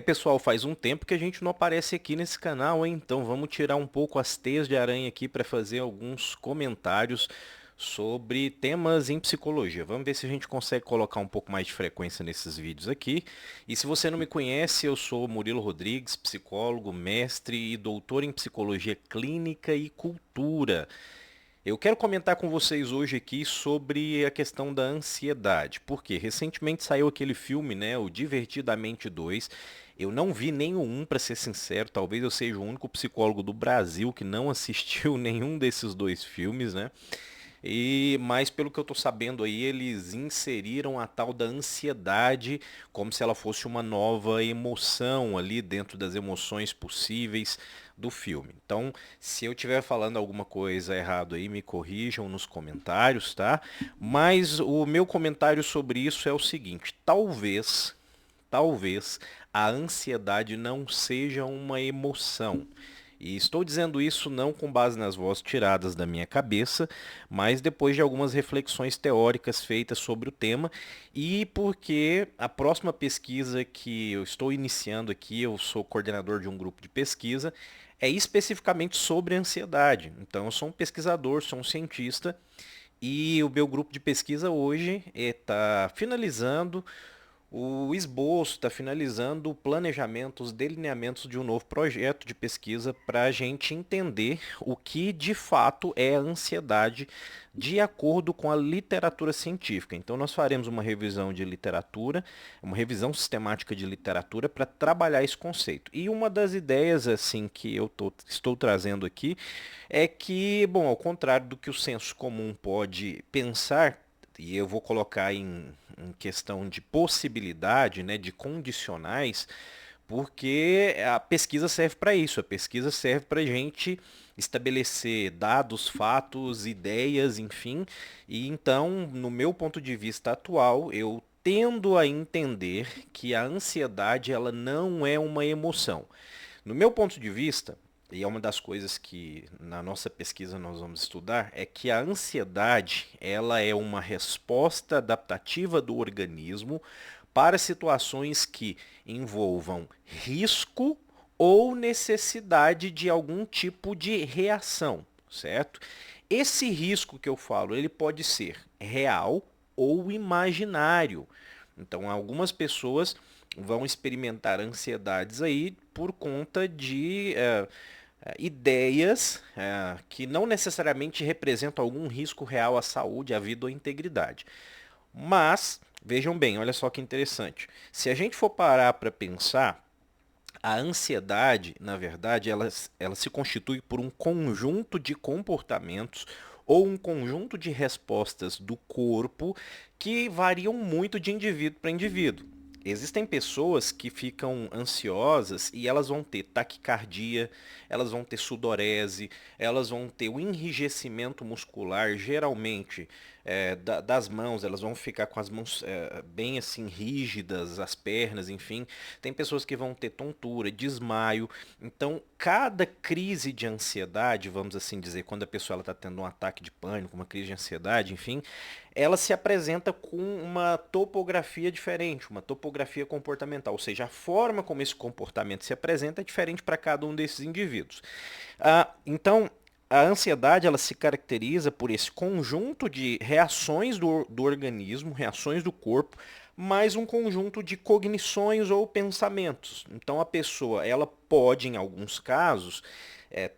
Pessoal, faz um tempo que a gente não aparece aqui nesse canal, hein? Então vamos tirar um pouco as teias de aranha aqui para fazer alguns comentários sobre temas em psicologia. Vamos ver se a gente consegue colocar um pouco mais de frequência nesses vídeos aqui. E se você não me conhece, eu sou Murilo Rodrigues, psicólogo, mestre e doutor em psicologia clínica e cultura. Eu quero comentar com vocês hoje aqui sobre a questão da ansiedade, porque recentemente saiu aquele filme, né, o Divertidamente 2. Eu não vi nenhum, para ser sincero, talvez eu seja o único psicólogo do Brasil que não assistiu nenhum desses dois filmes, né? Mas pelo que eu estou sabendo aí, eles inseriram a tal da ansiedade como se ela fosse uma nova emoção ali dentro das emoções possíveis do filme. Então, se eu estiver falando alguma coisa errado aí, me corrijam nos comentários, tá? Mas o meu comentário sobre isso é o seguinte: talvez a ansiedade não seja uma emoção. E estou dizendo isso não com base nas vozes tiradas da minha cabeça, mas depois de algumas reflexões teóricas feitas sobre o tema e porque a próxima pesquisa que eu estou iniciando aqui, eu sou coordenador de um grupo de pesquisa, é especificamente sobre ansiedade. Então eu sou um pesquisador, sou um cientista e o meu grupo de pesquisa hoje está finalizando o esboço, está finalizando o planejamento, os delineamentos de um novo projeto de pesquisa para a gente entender o que de fato é a ansiedade de acordo com a literatura científica. Então nós faremos uma revisão de literatura, uma revisão sistemática de literatura para trabalhar esse conceito. E uma das ideias assim que estou trazendo aqui é que, bom, ao contrário do que o senso comum pode pensar, e eu vou colocar em questão de possibilidade, né, de condicionais, porque a pesquisa serve para isso. A pesquisa serve para a gente estabelecer dados, fatos, ideias, enfim. E então, no meu ponto de vista atual, eu tendo a entender que a ansiedade ela não é uma emoção. No meu ponto de vista, e é uma das coisas que na nossa pesquisa nós vamos estudar, é que a ansiedade, ela é uma resposta adaptativa do organismo para situações que envolvam risco ou necessidade de algum tipo de reação, certo? Esse risco que eu falo, ele pode ser real ou imaginário. Então, algumas pessoas vão experimentar ansiedades aí por conta de ideias que não necessariamente representam algum risco real à saúde, à vida ou à integridade. Mas, vejam bem, olha só que interessante. Se a gente for parar para pensar, a ansiedade, na verdade, ela se constitui por um conjunto de comportamentos ou um conjunto de respostas do corpo que variam muito de indivíduo para indivíduo. Existem pessoas que ficam ansiosas e elas vão ter taquicardia, elas vão ter sudorese, elas vão ter o enrijecimento muscular, geralmente das mãos, elas vão ficar com as mãos bem assim rígidas, as pernas, enfim. Tem pessoas que vão ter tontura, desmaio. Então, cada crise de ansiedade, vamos assim dizer, quando a pessoa está tendo um ataque de pânico, uma crise de ansiedade, enfim, ela se apresenta com uma topografia diferente, uma topografia comportamental, ou seja, a forma como esse comportamento se apresenta é diferente para cada um desses indivíduos. Então, a ansiedade ela se caracteriza por esse conjunto de reações do organismo, reações do corpo, mais um conjunto de cognições ou pensamentos. Então a pessoa ela pode, em alguns casos,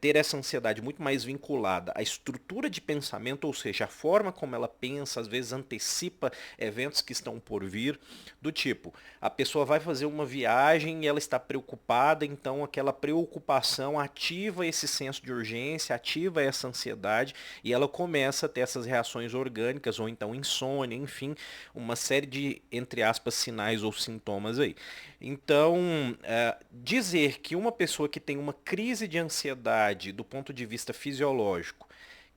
ter essa ansiedade muito mais vinculada à estrutura de pensamento, ou seja, a forma como ela pensa, às vezes antecipa eventos que estão por vir, do tipo, a pessoa vai fazer uma viagem e ela está preocupada, então aquela preocupação ativa esse senso de urgência, ativa essa ansiedade e ela começa a ter essas reações orgânicas, ou então insônia, enfim, uma série de, entre aspas, sinais ou sintomas aí. Então, dizer que uma pessoa que tem uma crise de ansiedade do ponto de vista fisiológico,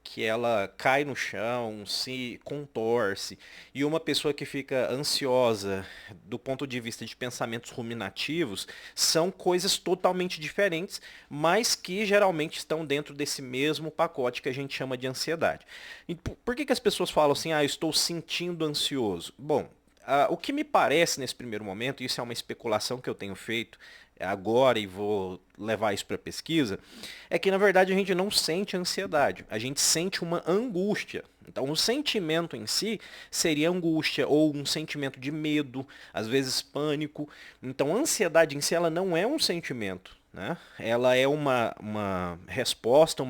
que ela cai no chão, se contorce, e uma pessoa que fica ansiosa do ponto de vista de pensamentos ruminativos, são coisas totalmente diferentes, mas que geralmente estão dentro desse mesmo pacote que a gente chama de ansiedade. E por que as pessoas falam assim, ah, eu estou sentindo ansioso? Bom, O que me parece nesse primeiro momento, e isso é uma especulação que eu tenho feito agora e vou levar isso para pesquisa, é que na verdade a gente não sente ansiedade, a gente sente uma angústia. Então o sentimento em si seria angústia ou um sentimento de medo, às vezes pânico. Então a ansiedade em si ela não é um sentimento, né? Ela é uma resposta,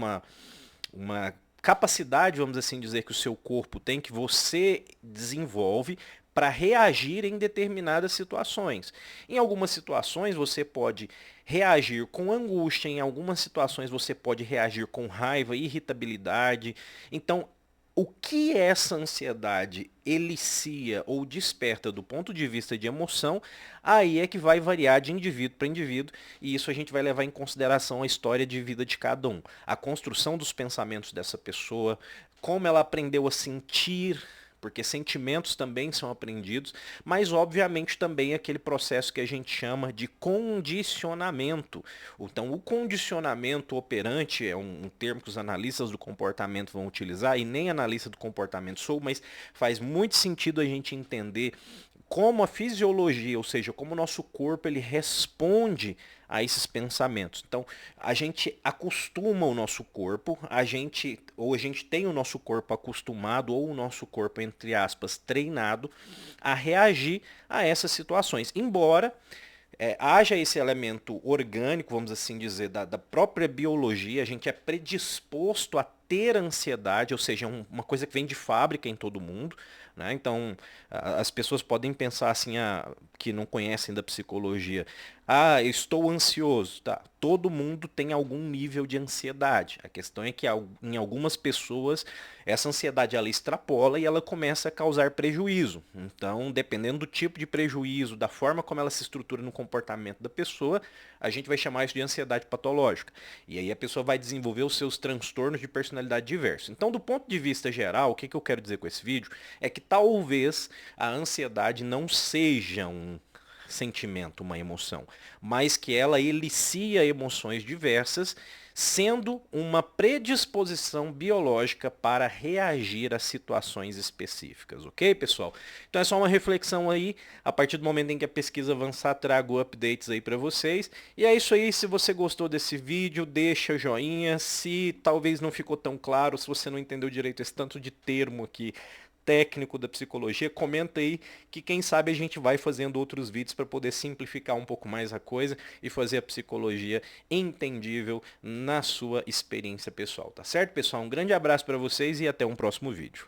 uma capacidade, vamos assim dizer, que o seu corpo tem, que você desenvolve para reagir em determinadas situações. Em algumas situações você pode reagir com angústia, em algumas situações você pode reagir com raiva, irritabilidade. Então, o que essa ansiedade elicia ou desperta do ponto de vista de emoção, aí é que vai variar de indivíduo para indivíduo, e isso a gente vai levar em consideração a história de vida de cada um, a construção dos pensamentos dessa pessoa, como ela aprendeu a sentir, porque sentimentos também são aprendidos, mas obviamente também aquele processo que a gente chama de condicionamento. Então, o condicionamento operante é um termo que os analistas do comportamento vão utilizar, e nem analista do comportamento sou, mas faz muito sentido a gente entender como a fisiologia, ou seja, como o nosso corpo ele responde a esses pensamentos. Então, a gente acostuma o nosso corpo, a gente tem o nosso corpo acostumado ou o nosso corpo entre aspas treinado a reagir a essas situações. Embora haja esse elemento orgânico, vamos assim dizer, da própria biologia, a gente é predisposto a ter ansiedade, ou seja, uma coisa que vem de fábrica em todo mundo, né? Então, as pessoas podem pensar assim, que não conhecem da psicologia, eu estou ansioso, tá? Todo mundo tem algum nível de ansiedade. A questão é que em algumas pessoas essa ansiedade ela extrapola e ela começa a causar prejuízo. Então, dependendo do tipo de prejuízo, da forma como ela se estrutura no comportamento da pessoa, a gente vai chamar isso de ansiedade patológica. E aí a pessoa vai desenvolver os seus transtornos de personalidade diversos. Então, do ponto de vista geral, o que eu quero dizer com esse vídeo é que talvez a ansiedade não seja um sentimento, uma emoção, mas que ela elicia emoções diversas, sendo uma predisposição biológica para reagir a situações específicas, ok, pessoal? Então é só uma reflexão aí, a partir do momento em que a pesquisa avançar, trago updates aí para vocês, e é isso aí, se você gostou desse vídeo, deixa joinha, se talvez não ficou tão claro, se você não entendeu direito esse tanto de termo aqui, técnico da psicologia, comenta aí que quem sabe a gente vai fazendo outros vídeos para poder simplificar um pouco mais a coisa e fazer a psicologia entendível na sua experiência pessoal, tá certo, pessoal? Um grande abraço para vocês e até um próximo vídeo.